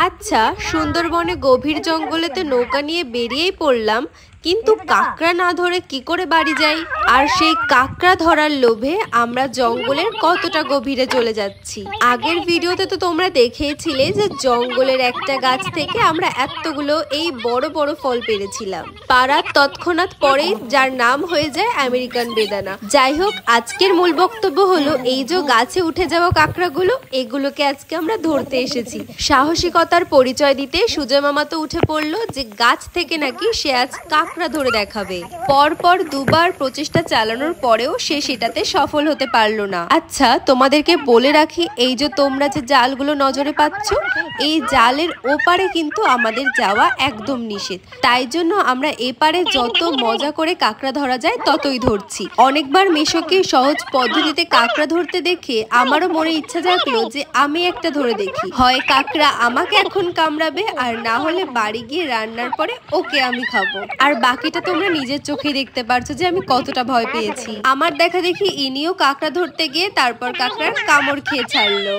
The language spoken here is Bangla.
আচ্ছা, সুন্দরবনে গভীর জঙ্গলেতে নৌকা নিয়ে বেরিয়েই পড়লাম, কিন্তু কাঁকড়া না ধরে কি করে বাড়ি যাই? আর সেই কাঁকড়া ধরার লোভে আমরা জঙ্গলের কতটা গভীরে চলে যাচ্ছি। আগের ভিডিওতে তো তোমরা দেখেইছিলে যে জঙ্গলের একটা গাছ থেকে আমরা এতগুলো এই বড় বড় ফল পেরেছিলাম। পাড়ার তৎক্ষণাৎ পরেই যার নাম হয়ে যায় আমেরিকান বেদানা। যাই হোক, আজকের মূল বক্তব্য হলো এই যে গাছে উঠে যাওয়া কাঁকড়াগুলো, এগুলোকে আজকে আমরা ধরতে এসেছি। সাহসিকতার পরিচয় দিতে সুজয় মামা তো উঠে পড়লো যে গাছ থেকে নাকি সে আজ কাঁকড়া ধরে দেখাবে। পরপর দুবার প্রচেষ্টা চালানোর পরেও সে সেটাতে সফল হতে পারলো না। আচ্ছা, তোমাদেরকে বলে রাখি, এই যে তোমরা যে জালগুলো নজরে পাচ্ছ, এই জালের ওপারে কিন্তু আমাদের যাওয়া একদম নিষেধ। তাই জন্য আমরা এপারে যত মজা করে কাঁকড়া ধরা যায় ততই ধরছি। অনেকবার মিশোকে সহজ পদ্ধতিতে কাঁকড়া ধরতে দেখে আমারও মনে ইচ্ছা জাগলো যে আমি একটা ধরে দেখি। হয় কাঁকড়া আমাকে এখন কামড়াবে, আর না হলে বাড়ি গিয়ে রান্নার পরে ওকে আমি খাবো। আর বাকিটা তোমরা নিজের চোখে দেখতে পারছো যে আমি কতটা ভয় পেয়েছি। আমার দেখা দেখি ইনিও কাঁকড়া ধরতে গিয়ে তারপর কাঁকড়ার কামড় খেয়ে ছাড়লো।